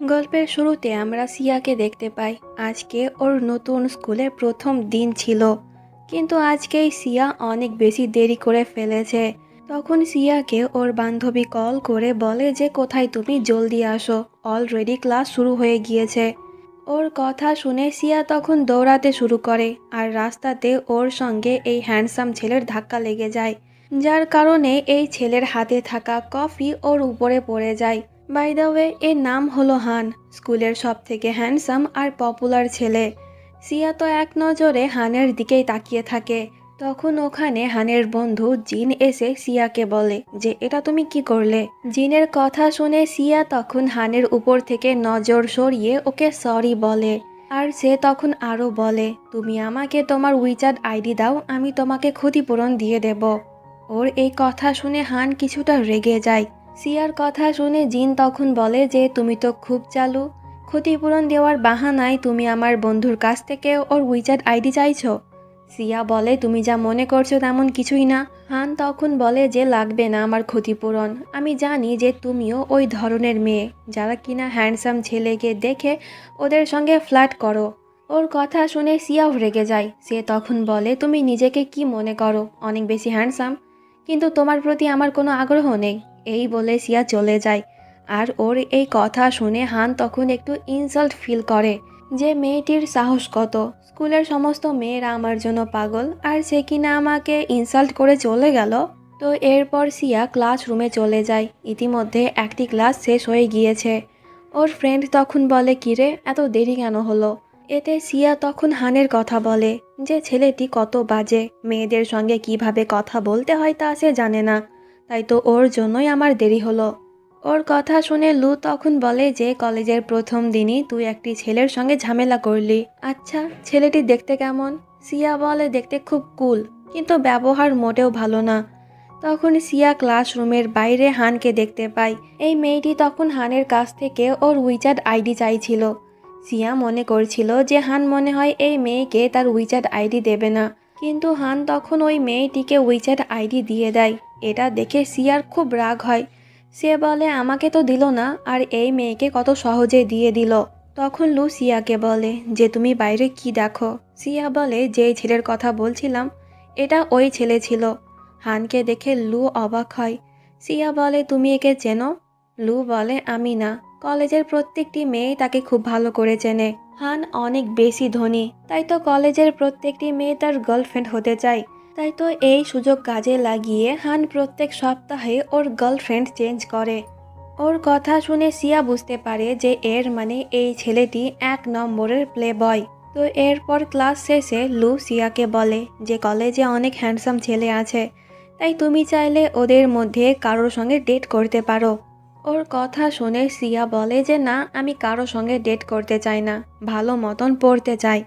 গল্পের শুরুতে আমরা সিয়াকে দেখতে পাই। আজকে ওর নতুন স্কুলে প্রথম দিন ছিল, কিন্তু আজকেই সিয়া অনেক বেশি দেরি করে ফেলেছে। তখন সিয়াকে ওর বান্ধবী কল করে বলে যে কোথায় তুমি, জলদি আসো, অলরেডি ক্লাস শুরু হয়ে গিয়েছে। ওর কথা শুনে সিয়া তখন দৌড়াতে শুরু করে, আর রাস্তাতে ওর সঙ্গে এই হ্যান্ডসাম ছেলের ধাক্কা লেগে যায়, যার কারণে এই ছেলের হাতে থাকা কফি ওর উপরে পড়ে যায়। বাই দ্য ওয়ে, এর নাম হলো হান, স্কুলের সব থেকে হ্যান্ডসাম আর পপুলার ছেলে। সিয়া তো এক নজরে হানের দিকেই তাকিয়ে থাকে। তখন ওখানে হানের বন্ধু জিন এসে সিয়াকে বলে যে এটা তুমি কি করলে। জিনের কথা শুনে সিয়া তখন হানের উপর থেকে নজর সরিয়ে ওকে সরি বলে। আর সে তখন আরও বলে, তুমি আমাকে তোমার উইচ্যাট আইডি দাও, আমি তোমাকে ক্ষতিপূরণ দিয়ে দেব। ওর এই কথা শুনে হান কিছুটা রেগে যায়। সিয়ার কথা শুনে জিন তখন বলে যে তুমি তো খুব চালু, ক্ষতিপূরণ দেওয়ার বাহানায় তুমি আমার বন্ধুর কাছ থেকে ওর উইচ্যাট আইডি চাইছো। সিয়া বলে তুমি যা মনে করছো তেমন কিছুই না। হান তখন বলে যে লাগবে না আমার ক্ষতিপূরণ, আমি জানি যে তুমিও ওই ধরনের মেয়ে যারা কিনা হ্যান্ডসাম ছেলেকে দেখে ওদের সঙ্গে ফ্লার্ট করো। ওর কথা শুনে সিয়াও রেগে যায়। সে তখন বলে তুমি নিজেকে কি মনে করো, অনেক বেশি হ্যান্ডসাম, কিন্তু তোমার প্রতি আমার কোনো আগ্রহ নেই। এই বলে সিয়া চলে যায়। আর ওর এই কথা শুনে হান তখন একটু ইনসাল্ট ফিল করে যে মেয়েটির সাহস কত, স্কুলের সমস্ত মেয়েরা আমার জন্য পাগল, আর সে কিনা আমাকে ইনসাল্ট করে চলে গেল। তো এরপর সিয়া ক্লাসরুমে চলে যায়। ইতিমধ্যে একটি ক্লাস শেষ হয়ে গিয়েছে। ওর ফ্রেন্ড তখন বলে কিরে, এত দেরি কেন হলো। এতে সিয়া তখন হানের কথা বলে যে ছেলেটি কত বাজে, মেয়েদের সঙ্গে কিভাবে কথা বলতে হয় তা সে জানে না, তাই তো ওর জন্যই আমার দেরি হলো। ওর কথা শুনে লু তখন বলে যে কলেজের প্রথম দিনই তুই একটি ছেলের সঙ্গে ঝামেলা করলি। আচ্ছা, ছেলেটি দেখতে কেমন? সিয়া বলে দেখতে খুব কুল, কিন্তু ব্যবহার মোটেও ভালো না। তখন সিয়া ক্লাসরুমের বাইরে হানকে দেখতে পায়। এই মেয়েটি তখন হানের কাছ থেকে ওর উইচ্যাট আইডি চাইছিল। সিয়া মনে করছিল যে হান মনে হয় এই মেয়েকে তার উইচ্যাট আইডি দেবে না, কিন্তু হান তখন ওই মেয়েটিকে উইচ্যাট আইডি দিয়ে দেয়। এটা দেখে সিয়ার খুব রাগ হয়। সে বলে আমাকে তো দিল না, আর এই মেয়েকে কত সহজে দিয়ে দিল। তখন লু সিয়াকে বলে যে তুমি বাইরে কি দেখো। সিয়া বলে যেই ছেলের কথা বলছিলাম এটা ওই ছেলে ছিল। হানকে দেখে লু অবাক হয়। সিয়া বলে তুমি একে চেনো? লু বলে আমি না, কলেজের প্রত্যেকটি মেয়ে তাকে খুব ভালো করে চেনে। হান অনেক বেশি ধনী, তাই তো কলেজের প্রত্যেকটি মেয়ে তার গার্লফ্রেন্ড হতে চায়। তাই তো এই সুযোগ কাজে লাগিয়ে হান প্রত্যেক সপ্তাহে ওর গার্লফ্রেন্ড চেঞ্জ করে। ওর কথা শুনে সিয়া বুঝতে পারে যে এর মানে এই ছেলেটি এক নম্বরের প্লে বয়। তো এরপর ক্লাস শেষে লু সিয়াকে বলে যে কলেজে অনেক হ্যান্ডসাম ছেলে আছে, তাই তুমি চাইলে ওদের মধ্যে কারোর সঙ্গে ডেট করতে পারো। ওর কথা শুনে সিয়া বলে যে না, আমি কারো সঙ্গে ডেট করতে চাই না, ভালো মতন পড়তে চাই।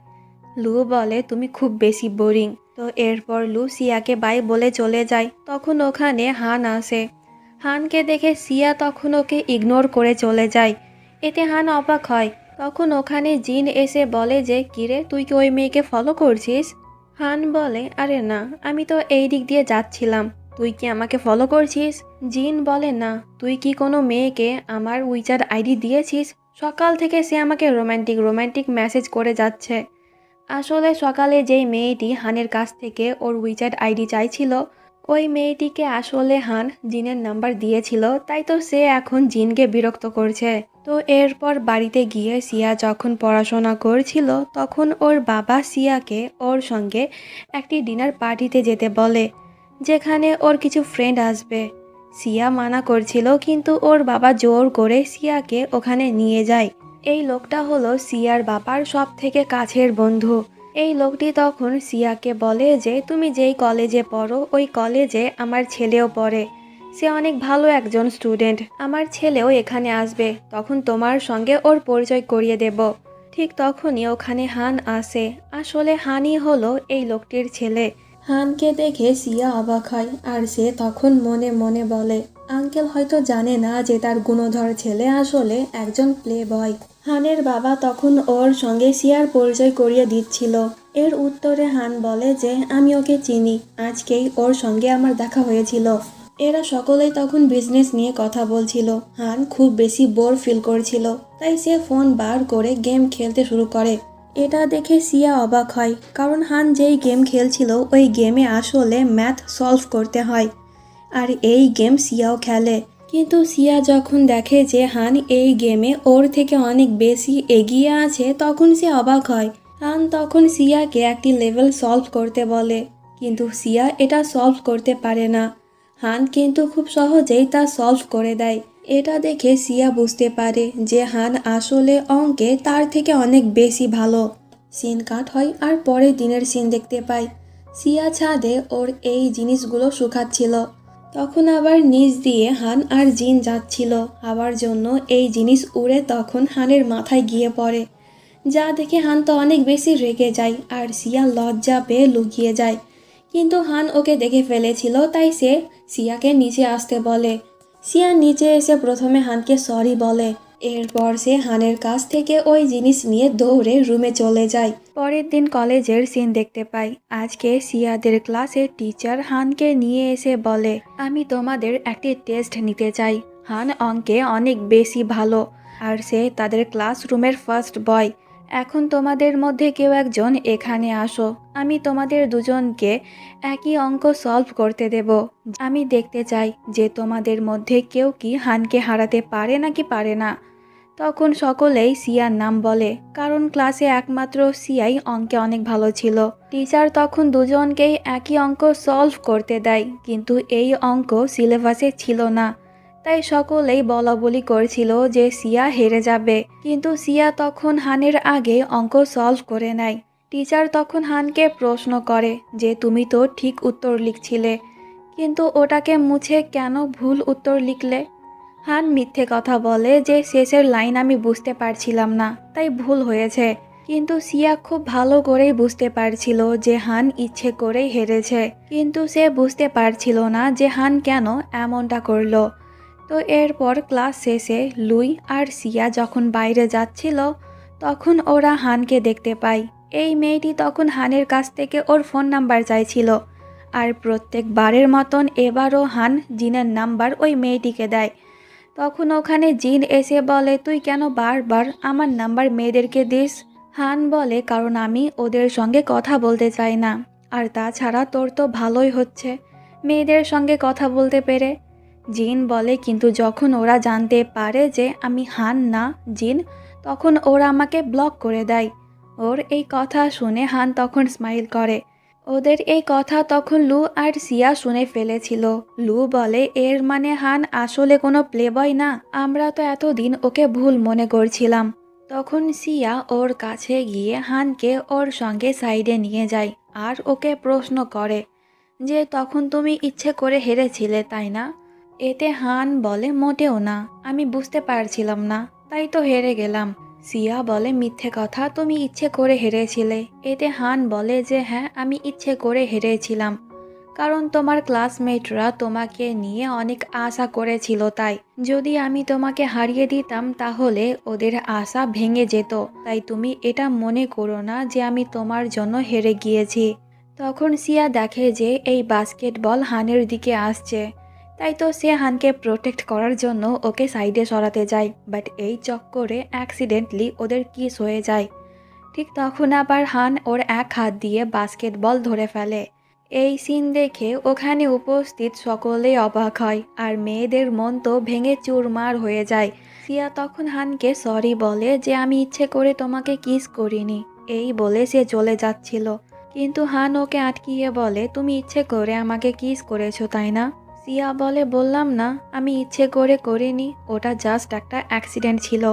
লু বলে তুমি খুব বেশি বোরিং। তো এরপর লু সিয়াকে বাই বলে চলে যায়। তখন ওখানে হান আসে। হানকে দেখে সিয়া তখন ওকে ইগনোর করে চলে যায়। এতে হান অবাক হয়। তখন ওখানে জিন এসে বলে যে কিরে, তুই কি ওই মেয়েকে ফলো করছিস? হান বলে আরে না, আমি তো এই দিক দিয়ে যাচ্ছিলাম, তুই কি আমাকে ফলো করছিস? জিন বলে না, তুই কি কোনো মেয়েকে আমার উইচ্যাট আইডি দিয়েছিস? সকাল থেকে সে আমাকে রোম্যান্টিক রোম্যান্টিক মেসেজ করে যাচ্ছে। আসলে সকালে যেই মেয়েটি হানের কাছ থেকে ওর উইচ্যাট আইডি চাইছিল, ওই মেয়েটিকে আসলে হান জিনের নাম্বার দিয়েছিল, তাই তো সে এখন জিনকে বিরক্ত করছে। তো এরপর বাড়িতে গিয়ে সিয়া যখন পড়াশোনা করছিল, তখন ওর বাবা সিয়াকে ওর সঙ্গে একটি ডিনার পার্টিতে যেতে বলে, যেখানে ওর কিছু ফ্রেন্ড আসবে। সিয়া মানা করছিল, কিন্তু ওর বাবা জোর করে সিয়াকে ওখানে নিয়ে যায়। এই লোকটা হলো সিয়ার বাবার সব থেকে কাছের বন্ধু। এই লোকটি তখন সিয়াকে বলে যে তুমি যেই কলেজে পড়ো ওই কলেজে আমার ছেলেও পড়ে, সে অনেক ভালো একজন স্টুডেন্ট, আমার ছেলেও এখানে আসবে, তখন তোমার সঙ্গে ওর পরিচয় করিয়ে দেব। ঠিক তখনই ওখানে হান আসে। আসলে হানই হলো এই লোকটির ছেলে। হানকে দেখে সিয়া অবাক হয়, আর সে তখন মনে মনে বলে আঙ্কেল হয়তো জানে না যে তার গুণধর ছেলে আসলে একজন প্লে বয়। হানের বাবা তখন ওর সঙ্গে সিয়ার পরিচয় করিয়ে দিচ্ছিল। এর উত্তরে হান বলে যে আমি ওকে চিনি, আজকেই ওর সঙ্গে আমার দেখা হয়েছিল। এরা সকলেই তখন বিজনেস নিয়ে কথা বলছিল। হান খুব বেশি বোর ফিল করছিল, তাই সে ফোন বার করে গেম খেলতে শুরু করে। এটা দেখে সিয়া অবাক হয়, কারণ হান যেই গেম খেলছিল ওই গেমে আসলে ম্যাথ সলভ করতে হয়, আর এই গেম সিয়াও খেলে। কিন্তু সিয়া যখন দেখে যে হান এই গেমে ওর থেকে অনেক বেশি এগিয়ে আছে, তখন সে অবাক হয়। হান তখন সিয়াকে একটি লেভেল সলভ করতে বলে, কিন্তু সিয়া এটা সলভ করতে পারে না। হান কিন্তু খুব সহজেই তা সলভ করে দেয়। এটা দেখে সিয়া বুঝতে পারে যে হান আসলে অঙ্কে তার থেকে অনেক বেশি ভালো। সিন কাট হয় আর পরের দিনের সিন দেখতে পাই। সিয়া ছাদে ওর এই জিনিসগুলো শুকাচ্ছিল। তখন আবার নিচ দিয়ে হান আর জিন যাচ্ছিল হাওয়ার জন্য। এই জিনিস উড়ে তখন হানের মাথায় গিয়ে পড়ে, যা দেখে হান তো অনেক বেশি রেগে যায় আর সিয়া লজ্জা পেয়ে লুকিয়ে যায়। কিন্তু হান ওকে দেখে ফেলেছিল, তাই সে সিয়াকে নিচে আসতে বলে। সিয়া নিচে এসে প্রথমে হানকে সরি বলে। এরপর সে হানের কাছ থেকে ওই জিনিস নিয়ে দৌড়ে রুমে চলে যায়। পরের দিন কলেজের সিন দেখতে পাই। আজকে সিয়াদের ক্লাসে টিচার হানকে নিয়ে এসে বলে, আমি তোমাদের একটি টেস্ট নিতে চাই। হান অঙ্কে অনেক বেশি ভালো, আর সে তাদের ক্লাসরুমের ফার্স্ট বয়। এখন তোমাদের মধ্যে কেউ একজন এখানে আসো। আমি তোমাদের দুজনকে একই অঙ্ক সলভ করতে দেব। আমি দেখতে চাই যে তোমাদের মধ্যে কেউ কি হানকে হারাতে পারে নাকি পারে না। তখন সকলেই সিয়ার নাম বলে, কারণ ক্লাসে একমাত্র সিয়াই অঙ্কে অনেক ভালো ছিল। টিচার তখন দুজনকেই একই অঙ্ক সলভ করতে দেয়, কিন্তু এই অঙ্ক সিলেবাসে ছিল না। তাই সকলেই বলাবলি করছিল যে সিয়া হেরে যাবে, কিন্তু সিয়া তখন হানের আগে অঙ্ক সলভ করে নেয়। টিচার তখন হানকে প্রশ্ন করে যে তুমি তো ঠিক উত্তর লিখছিলে, কিন্তু ওটাকে মুছে কেন ভুল উত্তর লিখলে। হান মিথ্যে কথা বলে যে শেষের লাইন আমি বুঝতে পারছিলাম না, তাই ভুল হয়েছে। কিন্তু সিয়া খুব ভালো করেই বুঝতে পারছিল যে হান ইচ্ছে করেই হেরেছে, কিন্তু সে বুঝতে পারছিল না যে হান কেন এমনটা করলো। তো এরপর ক্লাস শেষে লুই আর সিয়া যখন বাইরে যাচ্ছিল, তখন ওরা হানকে দেখতে পায়। এই মেয়েটি তখন হানের কাছ থেকে ওর ফোন নাম্বার চাইছিল, আর প্রত্যেকবারের মতন এবারও হান জিনের নাম্বার ওই মেয়েটিকে দেয়। তখন ওখানে জিন এসে বলে, তুই কেন বারবার আমার নাম্বার মেয়েদেরকে দিস? হান বলে, কারণ আমি ওদের সঙ্গে কথা বলতে চাই না, আর তাছাড়া তোর তো ভালোই হচ্ছে মেয়েদের সঙ্গে কথা বলতে পেরে। জিন বলে, কিন্তু যখন ওরা জানতে পারে যে আমি হান না জিন, তখন ওরা আমাকে ব্লক করে দেয়। ওর এই কথা শুনে হান তখন স্মাইল করে। ওদের এই কথা তখন লু আর সিয়া শুনে ফেলেছিল। লু বলে, এর মানে হান আসলে কোনো প্লেবয় না, আমরা তো এতদিন ওকে ভুল মনে করছিলাম। তখন সিয়া ওর কাছে গিয়ে হানকে ওর সঙ্গে সাইডে নিয়ে যায় আর ওকে প্রশ্ন করে যে তখন তুমি ইচ্ছে করে হেরেছিলে তাই না? এতে হান বলে, মোটেও না, আমি বুঝতে পারছিলাম না, তাই তো হেরে গেলাম। সিয়া বলে, মিথ্যে কথা, তুমি ইচ্ছে করে হেরেছিলে। এতে হান বলে যে হ্যাঁ, আমি ইচ্ছে করে হেরেছিলাম, কারণ তোমার ক্লাসমেটরা তোমাকে নিয়ে অনেক আশা করেছিল, তাই যদি আমি তোমাকে হারিয়ে দিতাম তাহলে ওদের আশা ভেঙে যেত। তাই তুমি এটা মনে করো না যে আমি তোমার জন্য হেরে গিয়েছি। তখন সিয়া দেখে যে এই বাস্কেটবল হানের দিকে আসছে, তাই তো সে হানকে প্রোটেক্ট করার জন্য ওকে সাইডে সরাতে যায়, বাট এই চক্করে অ্যাক্সিডেন্টলি ওদের কিস হয়ে যায়। ঠিক তখন আবার হান ওর এক হাত দিয়ে বাস্কেটবল ধরে ফেলে। এই সিন দেখে ওখানে উপস্থিত সকলেই অবাক হয়, আর মেয়েদের মন তো ভেঙে চুরমার হয়ে যায়। সিয়া তখন হানকে সরি বলে যে আমি ইচ্ছে করে তোমাকে কিস করিনি, এই বলে সে চলে যাচ্ছিল। কিন্তু হান ওকে আটকিয়ে বলে, তুমি ইচ্ছে করে আমাকে কিস করেছো তাই না? সিয়া বলে, বললাম না আমি ইচ্ছে করে করিনি, ওটা জাস্ট একটা অ্যাক্সিডেন্ট ছিল।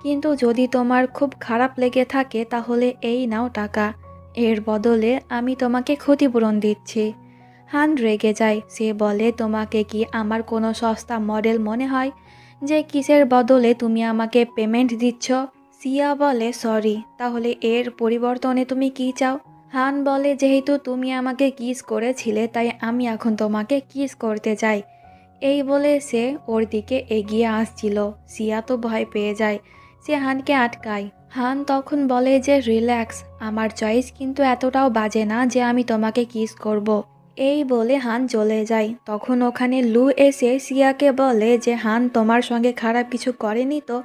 কিন্তু যদি তোমার খুব খারাপ লেগে থাকে তাহলে এই নাও টাকা, এর বদলে আমি তোমাকে ক্ষতিপূরণ দিচ্ছি। হান রেগে যায়। সে বলে, তোমাকে কি আমার কোনো সস্তা মডেল মনে হয় যে কিসের বদলে তুমি আমাকে পেমেন্ট দিচ্ছ? সিয়া বলে, সরি, তাহলে এর পরিবর্তনে তুমি কি চাও? হান বলে, যেহেতু তুমি আমাকে কিস করেছিলে তাই আমি এখন তোমাকে কিস করতে চাই। এই বলে সে ওর দিকে এগিয়ে আসছিল। সিয়া তো ভয় পেয়ে যায়, সে হানকে আটকায়। হান তখন বলে যে রিল্যাক্স, আমার চয়েস কিন্তু এতটাও বাজে না যে আমি তোমাকে কিস করব। এই বলে হান চলে যায়। তখন ওখানে লু এসে সিয়াকে বলে যে হান তোমার সঙ্গে খারাপ কিছু করেনি তো?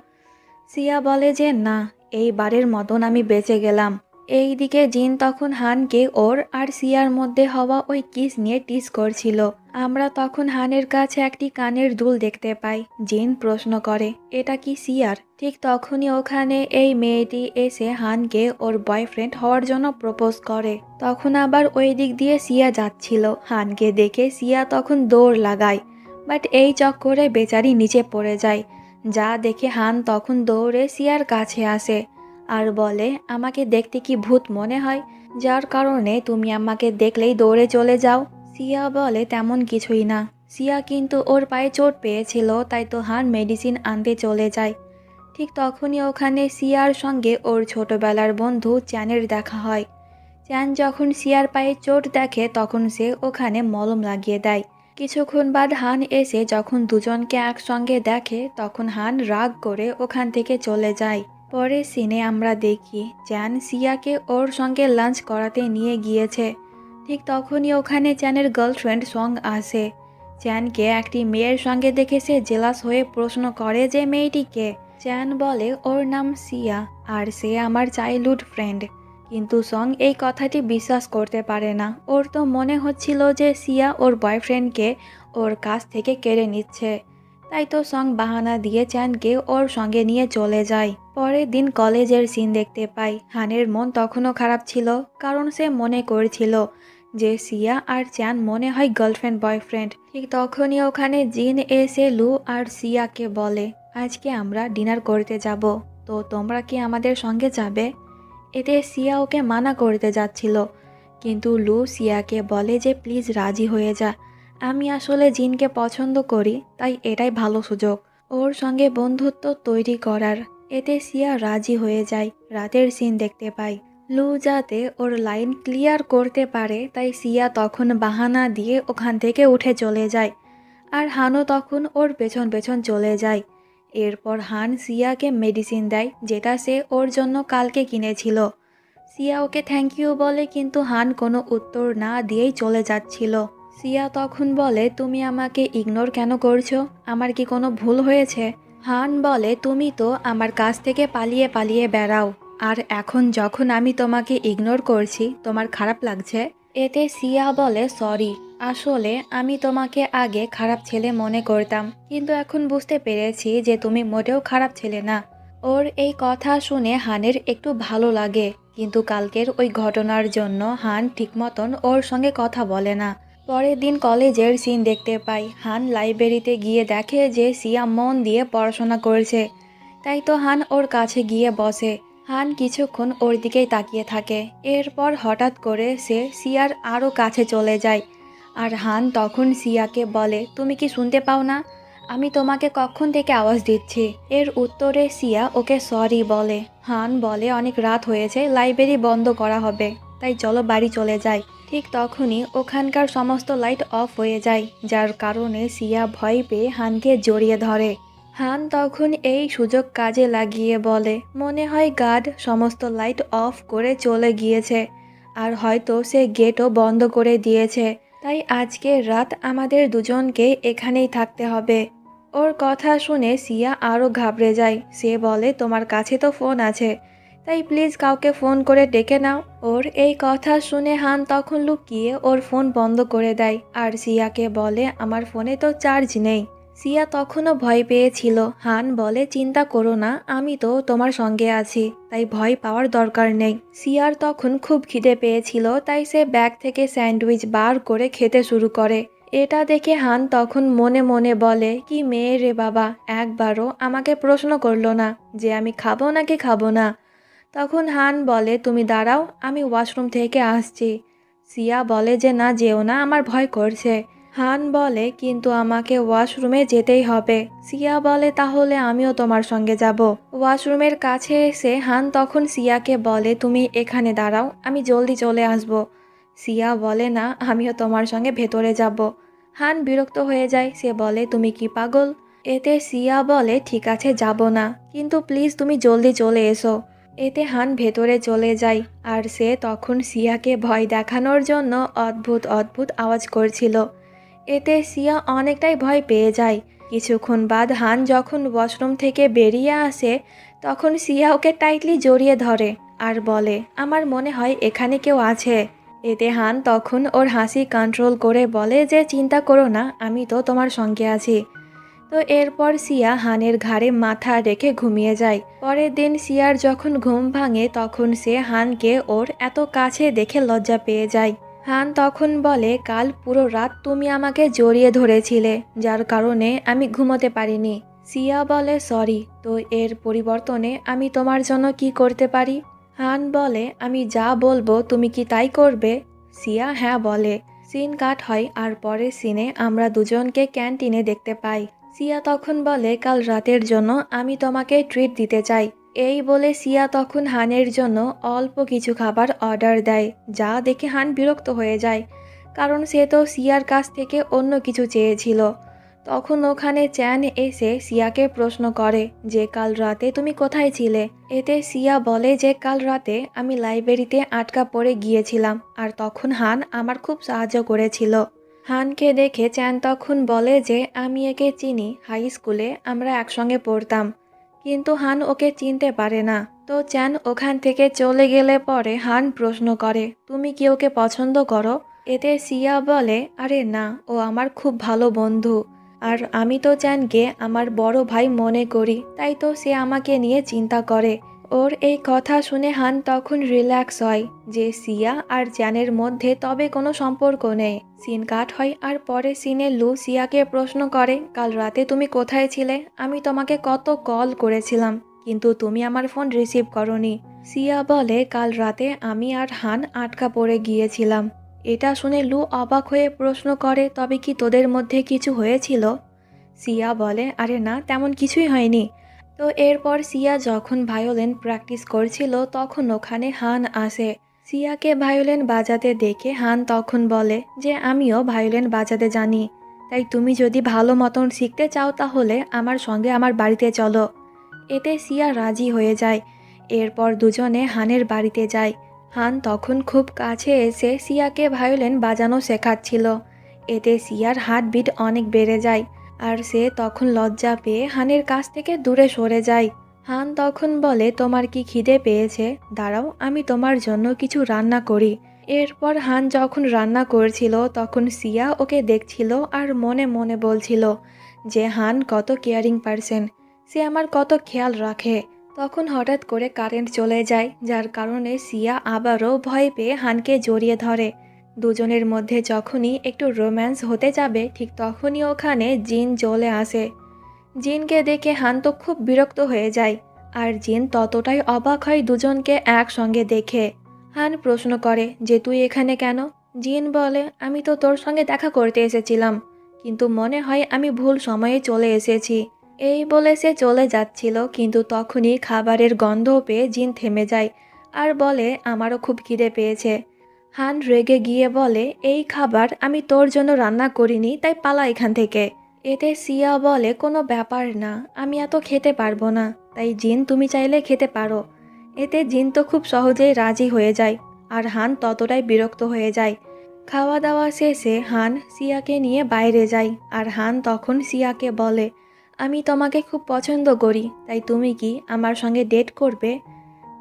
সিয়া বলে যে না, এইবারের মতন আমি বেঁচে গেলাম। এইদিকে জিন তখন হানকে ওর আর সিয়ার মধ্যে হওয়া ওই কিস নিয়ে টিস করছিল। আমরা তখন হানের কাছে একটি কানের দুল দেখতে পাই। জিন প্রশ্ন করে এটা কি সিয়ার? ঠিক তখনই ওখানে এই মেয়েটি এসে হানকে ওর বয়ফ্রেন্ড হওয়ার জন্য প্রপোজ করে। তখন আবার ওই দিক দিয়ে সিয়া যাচ্ছিল। হানকে দেখে সিয়া তখন দৌড় লাগায়, বাট এই চক্করে বেচারি নিচে পড়ে যায়। যা দেখে হান তখন দৌড়ে সিয়ার কাছে আসে আর বলে আমাকে দেখতে কি ভূত মনে হয়, যার কারণে তুমি আমাকে দেখলেই দৌড়ে চলে যাও? সিয়া বলে তেমন কিছুই না। সিয়া কিন্তু ওর পায়ে চোট পেয়েছিল, তাই তো হান মেডিসিন আনতে চলে যায়। ঠিক তখনই ওখানে সিয়ার সঙ্গে ওর ছোটবেলার বন্ধু চ্যানের দেখা হয়। চ্যান যখন সিয়ার পায়ে চোট দেখে তখন সে ওখানে মলম লাগিয়ে দেয়। কিছুক্ষণ বাদ হান এসে যখন দুজনকে একসঙ্গে দেখে তখন হান রাগ করে ওখান থেকে চলে যায়। পরে সিনে আমরা দেখি চ্যান সিয়াকে ওর সঙ্গে লাঞ্চ করাতে নিয়ে গিয়েছে। ঠিক তখনই ওখানে চ্যানের গার্লফ্রেন্ড সং আসে। চ্যানকে একটি মেয়ের সঙ্গে দেখে সে জেলাস হয়ে প্রশ্ন করে যে মেয়েটিকে। চ্যান বলে ওর নাম সিয়া আর সে আমার চাইল্ডহুড ফ্রেন্ড। কিন্তু সং এই কথাটি বিশ্বাস করতে পারে না। ওর তো মনে হচ্ছিল যে সিয়া ওর বয়ফ্রেন্ডকে ওর কাছ থেকে কেড়ে নিচ্ছে। তাই তো সং বাহানা দিয়ে চ্যানকে ওর সঙ্গে নিয়ে চলে যায়। পরের দিন কলেজের সিন দেখতে পাই। হানের মন তখনও খারাপ ছিল, কারণ সে মনে করছিল যে সিয়া আর চ্যান মনে হয় গার্লফ্রেন্ড বয়ফ্রেন্ড। ঠিক তখনই ওখানে জিন এসে লু আর সিয়াকে বলে আজকে আমরা ডিনার করতে যাব, তো তোমরা কি আমাদের সঙ্গে যাবে? এতে সিয়া ওকে মানা করতে যাচ্ছিল, কিন্তু লু সিয়াকে বলে যে প্লিজ রাজি হয়ে যা, আমি আসলে জিনকে পছন্দ করি, তাই এটাই ভালো সুযোগ ওর সঙ্গে বন্ধুত্ব তৈরি করার। এতে সিয়া রাজি হয়ে যায়। রাতের সিন দেখতে পাই। লু যাতে ওর লাইন ক্লিয়ার করতে পারে তাই সিয়া তখন বাহানা দিয়ে ওখান থেকে উঠে চলে যায়, আর হানও তখন ওর পেছন পেছন চলে যায়। এরপর হান সিয়াকে মেডিসিন দেয় যেটা সে ওর জন্য কালকে কিনেছিল। সিয়া ওকে থ্যাংক ইউ বলে, কিন্তু হান কোনো উত্তর না দিয়েই চলে যাচ্ছিল। সিয়া তখন বলে তুমি আমাকে ইগনোর কেন করছো? আমার কি কোনো ভুল হয়েছে? হান বলে তুমি তো আমার কাছ থেকে পালিয়ে পালিয়ে বেড়াও, আর এখন যখন আমি তোমাকে ইগনোর করছি তোমার খারাপ লাগছে? এতে সিয়া বলে সরি, আসলে আমি তোমাকে আগে খারাপ ছেলে মনে করতাম, কিন্তু এখন বুঝতে পেরেছি যে তুমি মোটেও খারাপ ছেলে না। ওর এই কথা শুনে হানের একটু ভালো লাগে, কিন্তু কালকের ওই ঘটনার জন্য হান ঠিক মতন ওর সঙ্গে কথা বলে না। পরের দিন কলেজের সিন দেখতে পাই। হান লাইব্রেরিতে গিয়ে দেখে যে সিয়া মন দিয়ে পড়াশোনা করছে, তাই তো হান ওর কাছে গিয়ে বসে। হান কিছুক্ষণ ওর দিকেই তাকিয়ে থাকে। এরপর হঠাৎ করে সে সিয়ার আরও কাছে চলে যায়, আর হান তখন সিয়াকে বলে তুমি কি শুনতে পাও না? আমি তোমাকে কখন থেকে আওয়াজ দিচ্ছি। এর উত্তরে সিয়া ওকে সরি বলে। হান বলে অনেক রাত হয়েছে, লাইব্রেরি বন্ধ করা হবে, তাই চলো বাড়ি চলে যাই। ঠিক তখনই ওখানকার সমস্ত লাইট অফ হয়ে যায়, যার কারণে সিয়া ভয় পেয়ে হানকে জড়িয়ে ধরে। হান তখন এই সুযোগ কাজে লাগিয়ে বলে মনে হয় গার্ড সমস্ত লাইট অফ করে চলে গিয়েছে, আর হয়তো সে গেটও বন্ধ করে দিয়েছে, তাই আজকে রাত আমাদের দুজনকে এখানেই থাকতে হবে। ওর কথা শুনে সিয়া আরও ঘাবড়ে যায়। সে বলে তোমার কাছে তো ফোন আছে, তাই প্লিজ কাউকে ফোন করে ডেকে নাও। ওর এই কথা শুনে হান তখন লুকিয়ে ওর ফোন বন্ধ করে দেয়, আর সিয়াকে বলে আমার ফোনে তো চার্জ নেই। সিয়া তখনও ভয় পেয়েছিল। হান বলে চিন্তা করো না, আমি তো তোমার সঙ্গে আছি, তাই ভয় পাওয়ার দরকার নেই। সিয়ার তখন খুব খিদে পেয়েছিল, তাই সে ব্যাগ থেকে স্যান্ডউইচ বার করে খেতে শুরু করে। এটা দেখে হান তখন মনে মনে বলে কি মেয়ে রে বাবা, একবারও আমাকে প্রশ্ন করলো না যে আমি খাবো নাকি খাবো না। তখন হান বলে তুমি দাঁড়াও, আমি ওয়াশরুম থেকে আসছি। সিয়া বলে যে না যেও না, আমার ভয় করছে। হান বলে কিন্তু আমাকে ওয়াশরুমে যেতেই হবে। সিয়া বলে তাহলে আমিও তোমার সঙ্গে যাব। ওয়াশরুমের কাছে এসে হান তখন সিয়াকে বলে তুমি এখানে দাঁড়াও, আমি জলদি চলে আসব। সিয়া বলে না, আমিও তোমার সঙ্গে ভেতরে যাব। হান বিরক্ত হয়ে যায়। সে বলে তুমি কি পাগল? এতে সিয়া বলে ঠিক আছে যাব না, কিন্তু প্লিজ তুমি জলদি চলে এসো। এতে হান ভেতরে চলে যায় আর সে তখন সিয়াকে ভয় দেখানোর জন্য অদ্ভুত অদ্ভুত আওয়াজ করছিল। এতে সিয়া অনেকটাই ভয় পেয়ে যায়। কিছুক্ষণ বাদ হান যখন ওয়াশরুম থেকে বেরিয়ে আসে তখন সিয়া ওকে টাইটলি জড়িয়ে ধরে আর বলে, আমার মনে হয় এখানে কেউ আছে। এতে হান তখন ওর হাসি কন্ট্রোল করে বলে যে চিন্তা করো না, আমি তো তোমার সঙ্গে আছি। তো এরপর সিয়া হানের ঘাড়ে মাথা রেখে ঘুমিয়ে যায়। পরের দিন সিয়ার যখন ঘুম ভাঙে তখন সে হানকে ওর এত কাছে দেখে লজ্জা পেয়ে যায়। হান তখন বলে, কাল পুরো রাত তুমি আমাকে জড়িয়ে ধরেছিলে, যার কারণে আমি ঘুমোতে পারিনি। সিয়া বলে, সরি, তো এর পরিবর্তনে আমি তোমার জন্য কি করতে পারি? হান বলে, আমি যা বলবো তুমি কি তাই করবে? সিয়া হ্যাঁ বলে। সিন কাট হয় আর পরের সিনে আমরা দুজনকে ক্যান্টিনে দেখতে পাই। সিয়া তখন বলে, কাল রাতের জন্য আমি তোমাকে ট্রিট দিতে চাই। এই বলে সিয়া তখন হানের জন্য অল্প কিছু খাবার অর্ডার দেয়, যা দেখে হান বিরক্ত হয়ে যায়, কারণ সে তো সিয়ার কাছ থেকে অন্য কিছু চেয়েছিল। তখন ওখানে চ্যান এসে সিয়াকে প্রশ্ন করে যে কাল রাতে তুমি কোথায় ছিলে? এতে সিয়া বলে যে কাল রাতে আমি লাইব্রেরিতে আটকা পড়ে গিয়েছিলাম আর তখন হান আমার খুব সাহায্য করেছিল। হানকে দেখে চ্যান তখন বলে যে আমি একে চিনি, হাই স্কুলে আমরা একসঙ্গে পড়তাম। কিন্তু হান ওকে চিনতে পারে না। তো চ্যান ওখান থেকে চলে গেলে পরে হান প্রশ্ন করে, তুমি কি ওকে পছন্দ করো? এতে সিয়া বলে, আরে না, ও আমার খুব ভালো বন্ধু আর আমি তো চ্যানকে আমার বড় ভাই মনে করি, তাই তো সে আমাকে নিয়ে চিন্তা করে। ওর এই কথা শুনে হান তখন রিল্যাক্স হয় যে সিয়া আর চ্যানের মধ্যে তবে কোনো সম্পর্ক নেই। সিন কাট হয় আর পরে সিনে লু সিয়াকে প্রশ্ন করে, কাল রাতে তুমি কোথায় ছিলে? আমি তোমাকে কত কল করেছিলাম কিন্তু তুমি আমার ফোন রিসিভ করনি। সিয়া বলে, কাল রাতে আমি আর হান আটকা পড়ে গিয়েছিলাম। এটা শুনে লু অবাক হয়ে প্রশ্ন করে, তবে কি তোদের মধ্যে কিছু হয়েছিল? সিয়া বলে, আরে না, তেমন কিছুই হয়নি। তো এরপর সিয়া যখন ভায়োলিন প্র্যাকটিস করছিল তখন ওখানে হান আসে। সিয়াকে ভায়োলিন বাজাতে দেখে হান তখন বলে যে আমিও ভায়োলিন বাজাতে জানি, তাই তুমি যদি ভালো মতন শিখতে চাও তাহলে আমার সঙ্গে আমার বাড়িতে চলো। এতে সিয়া রাজি হয়ে যায়। এরপর দুজনে হানের বাড়িতে যায়। হান তখন খুব কাছে এসে সিয়াকে ভায়োলিন বাজানো শেখাচ্ছিল। এতে সিয়ার হার্টবিট অনেক বেড়ে যায় আর সে তখন লজ্জা পেয়ে হানের কাছ থেকে দূরে সরে যায়। হান তখন বলে, তোমার কি খিদে পেয়েছে? দাঁড়াও, আমি তোমার জন্য কিছু রান্না করি। এরপর হান যখন রান্না করছিল তখন সিয়া ওকে দেখছিল আর মনে মনে বলছিল যে হান কত কেয়ারিং পারসন, সে আমার কত খেয়াল রাখে। তখন হঠাৎ করে কারেন্ট চলে যায়, যার কারণে সিয়া আবারও ভয় পেয়ে হানকে জড়িয়ে ধরে। দুজনের মধ্যে যখনই একটু রোম্যান্স হতে যাবে ঠিক তখনই ওখানে জিন চলে আসে। জিনকে দেখে হান তো খুব বিরক্ত হয়ে যায় আর জিন ততটাই অবাক হয় দুজনকে একসঙ্গে দেখে। হান প্রশ্ন করে যে তুই এখানে কেন? জিন বলে, আমি তো তোর সঙ্গে দেখা করতে এসেছিলাম, কিন্তু মনে হয় আমি ভুল সময়ে চলে এসেছি। এই বলে সে চলে যাচ্ছিল, কিন্তু তখনই খাবারের গন্ধ পেয়ে জিন থেমে যায় আর বলে, আমারও খুব খিদে পেয়েছে। হান রেগে গিয়ে বলে, এই খাবার আমি তোর জন্য রান্না করিনি, তাই পালা এখান থেকে। এতে সিয়া বলে, কোনো ব্যাপার না, আমি এত খেতে পারবো না, তাই জিন তুমি চাইলে খেতে পারো। এতে জিন তো খুব সহজেই রাজি হয়ে যায় আর হান ততটাই বিরক্ত হয়ে যায়। খাওয়া দাওয়া শেষে হান সিয়াকে নিয়ে বাইরে যায় আর হান তখন সিয়াকে বলে, আমি তোমাকে খুব পছন্দ করি, তাই তুমি কি আমার সঙ্গে ডেট করবে?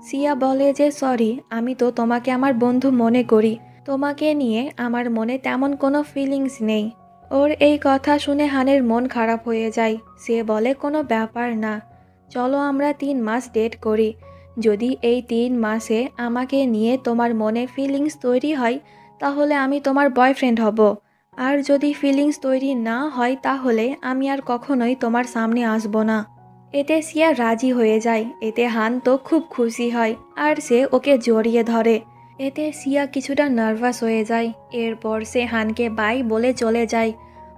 সিয়া বলে যে সরি, আমি তো তোমাকে আমার বন্ধু মনে করি, তোমাকে নিয়ে আমার মনে তেমন কোনো ফিলিংস নেই। ওর এই কথা শুনে হানের মন খারাপ হয়ে যায়। সে বলে, কোনো ব্যাপার না, চলো আমরা 3 মাস ডেট করি। যদি এই 3 মাসে আমাকে নিয়ে তোমার মনে ফিলিংস তৈরি হয় তাহলে আমি তোমার বয়ফ্রেন্ড হব, আর যদি ফিলিংস তৈরি না হয় তাহলে আমি আর কখনোই তোমার সামনে আসব না। এতে সিয়া রাজি হয়ে যায়। এতে হান তো খুব খুশি হয় আর সে ওকে জড়িয়ে ধরে। এতে সিয়া কিছুটা নার্ভাস হয়ে যায়। এরপর সে হানকে বাই বলে চলে যায়।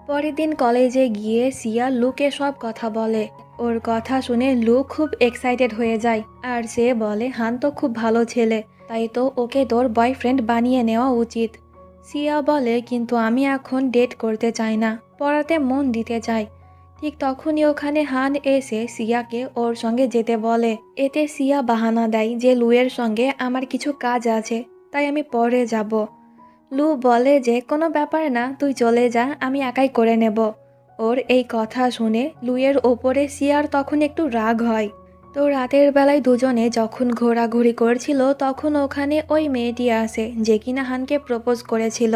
পরের দিন কলেজে গিয়ে সিয়া লুকে সব কথা বলে। ওর কথা শুনে লু খুব এক্সাইটেড হয়ে যায় আর সে বলে, হান তো খুব ভালো ছেলে, তাই তো ওকে তোর বয়ফ্রেন্ড বানিয়ে নেওয়া উচিত। সিয়া বলে, কিন্তু আমি এখন ডেট করতে চাই না, পড়াতে মন দিতে চাই। ঠিক তখনই ওখানে হান এসে সিয়াকে ওর সঙ্গে যেতে বলে। এতে সিয়া বাহানা দেয় যে লুয়ের সঙ্গে আমার কিছু কাজ আছে, তাই আমি পরে যাব। লু বলে যে কোনো ব্যাপার না, তুই চলে যা, আমি একাই করে নেব। ওর এই কথা শুনে লুয়ের ওপরে সিয়ার তখন একটু রাগ হয়। তো রাতের বেলায় দুজনে যখন ঘোরাঘুরি করছিল তখন ওখানে ওই মেয়েটি আসে যে কিনা হানকে প্রপোজ করেছিল।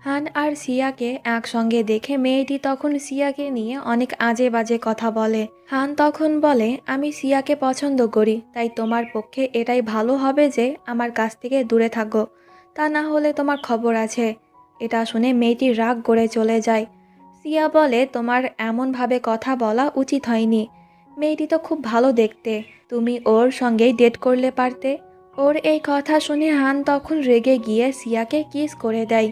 হান আর সিয়াকে একসঙ্গে দেখে মেয়েটি তখন সিয়াকে নিয়ে অনেক আজে বাজে কথা বলে। হান তখন বলে, আমি সিয়াকে পছন্দ করি, তাই তোমার পক্ষে এটাই ভালো হবে যে আমার কাছ থেকে দূরে থাকো, তা না হলে তোমার খবর আছে। এটা শুনে মেয়েটি রাগ করে চলে যায়। সিয়া বলে, তোমার এমনভাবে কথা বলা উচিত হয়নি। মেয়েটি তো খুব ভালো দেখতে, তুমি ওর সঙ্গেই ডেট করলে পারতে। ওর এই কথা শুনে হান তখন রেগে গিয়ে সিয়াকে কিস করে দেয়।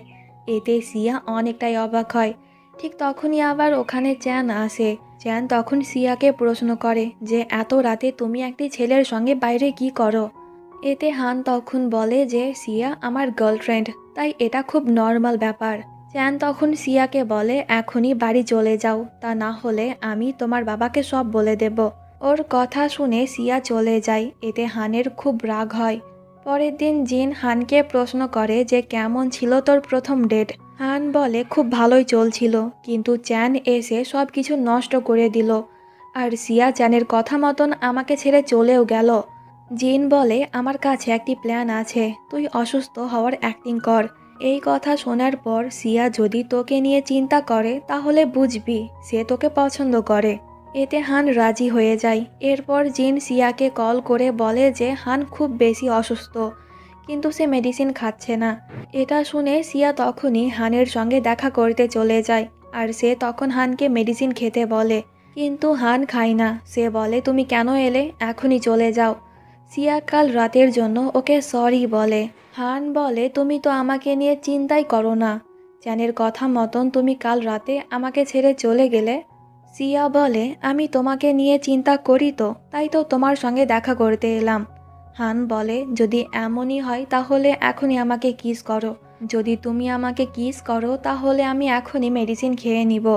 এতে সিয়া অনেকটাই অবাক হয়। ঠিক তখনই আবার ওখানে চ্যান আসে। চ্যান তখন সিয়াকে প্রশ্ন করে যে এত রাতে তুমি একটি ছেলের সঙ্গে বাইরে কি করো। এতে হান তখন বলে যে সিয়া আমার গার্লফ্রেন্ড, তাই এটা খুব নর্মাল ব্যাপার। চ্যান তখন সিয়াকে বলে, এখনই বাড়ি চলে যাও, তা না হলে আমি তোমার বাবাকে সব বলে দেব। ওর কথা শুনে সিয়া চলে যায়। এতে হানের খুব রাগ হয়। পরের দিন জিন হানকে প্রশ্ন করে যে কেমন ছিল তোর প্রথম ডেট। হান বলে খুব ভালোই চলছিল, কিন্তু চ্যান এসে সব কিছু নষ্ট করে দিল, আর সিয়া চ্যানের কথা মতন আমাকে ছেড়ে চলেও গেল। জিন বলে, আমার কাছে একটি প্ল্যান আছে, তুই অসুস্থ হওয়ার অ্যাক্টিং কর। এই কথা শোনার পর সিয়া যদি তোকে নিয়ে চিন্তা করে তাহলে বুঝবি সে তোকে পছন্দ করে। এতে হান রাজি হয়ে যায়। এরপর জিন সিয়াকে কল করে বলে যে হান খুব বেশি অসুস্থ, কিন্তু সে মেডিসিন খাচ্ছে না। এটা শুনে সিয়া তখনই হানের সঙ্গে দেখা করতে চলে যায়, আর সে তখন হানকে মেডিসিন খেতে বলে, কিন্তু হান খায় না। সে বলে, তুমি কেন এলে, এখনই চলে যাও। সিয়া কাল রাতের জন্য ওকে সরি বলে। হান বলে, তুমি তো আমাকে নিয়ে চিন্তাই করো না, চ্যানের কথা মতন তুমি কাল রাতে আমাকে ছেড়ে চলে গেলে। সিয়া বলে, আমি তোমাকে নিয়ে চিন্তা করি তো, তাই তো তোমার সঙ্গে দেখা করতে এলাম। হান বলে, যদি এমনই হয় তাহলে এখনই আমাকে কিস করো। যদি তুমি আমাকে কিস করো তাহলে আমি এখনই মেডিসিন খেয়ে নিব।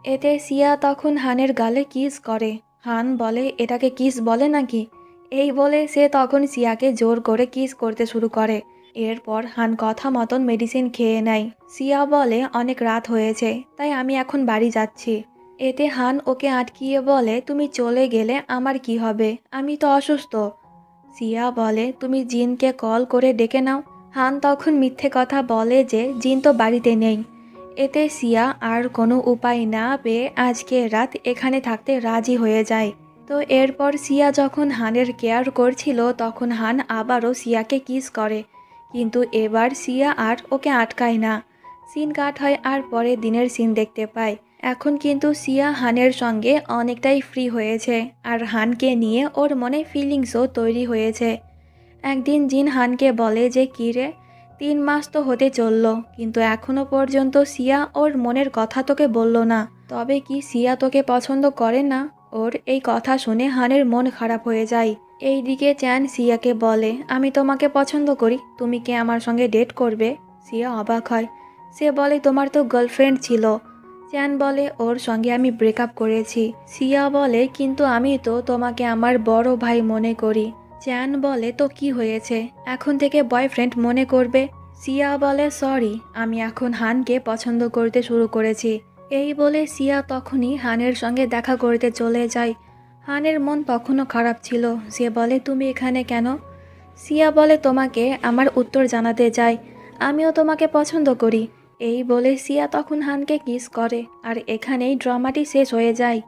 এতে সিয়া তখন হানের গালে কিস করে। হান বলে, এটাকে কিস বলে নাকি? এই বলে সে তখন সিয়াকে জোর করে কিস করতে শুরু করে। এরপর হান কথা মতন মেডিসিন খেয়ে নেয়। সিয়া বলে, অনেক রাত হয়েছে, তাই আমি এখন বাড়ি যাচ্ছি। এতে হান ওকে আটকিয়ে বলে, তুমি চলে গেলে আমার কি হবে, আমি তো অসুস্থ। সিয়া বলে, তুমি জিনকে কল করে ডেকে নাও। হান তখন মিথ্যে কথা বলে যে জিন তো বাড়িতে নেই। এতে সিয়া আর কোনো উপায় না পেয়ে আজকে রাত এখানে থাকতে রাজি হয়ে যায়। তো এরপর সিয়া যখন হানের কেয়ার করছিল তখন হান আবারও সিয়াকে কিস করে, কিন্তু এবার সিয়া আর ওকে আটকায় না। সিন কাট হয় আর পরে দিনের সিন দেখতে পায়। এখন কিন্তু সিয়া হানের সঙ্গে অনেকটাই ফ্রি হয়েছে, আর হানকে নিয়ে ওর মনে ফিলিংসও তৈরি হয়েছে। একদিন জিন হানকে বলে যে, কী রে, 3 মাস তো হতে চলল, কিন্তু এখনো পর্যন্ত সিয়া ওর মনের কথা তোকে বলল না। তবে কি সিয়া তোকে পছন্দ করে না? ওর এই কথা শুনে হানের মন খারাপ হয়ে যায়। এইদিকে চ্যান সিয়াকে বলে, আমি তোমাকে পছন্দ করি, তুমি কি আমার সঙ্গে ডেট করবে? সিয়া অবাক হয়। সে বলে, তোমার তো গার্লফ্রেন্ড ছিল। চ্যান বলে, ওর সঙ্গে আমি ব্রেকআপ করেছি। সিয়া বলে, কিন্তু আমি তো তোমাকে আমার বড় ভাই মনে করি। চ্যান বলে, তো কি হয়েছে, এখন থেকে বয়ফ্রেন্ড মনে করবে। সিয়া বলে, সরি, আমি এখন হানকে পছন্দ করতে শুরু করেছি। এই বলে সিয়া তখনই হানের সঙ্গে দেখা করতে চলে যায়। হানের মন তখনও খারাপ ছিল। সে বলে, তুমি এখানে কেন? সিয়া বলে, তোমাকে আমার উত্তর জানাতে চাই, আমিও তোমাকে পছন্দ করি। এই বলে সিয়া তখন হানকে কিস করে, আর এখানেই ড্রামাটি শেষ হয়ে যায়।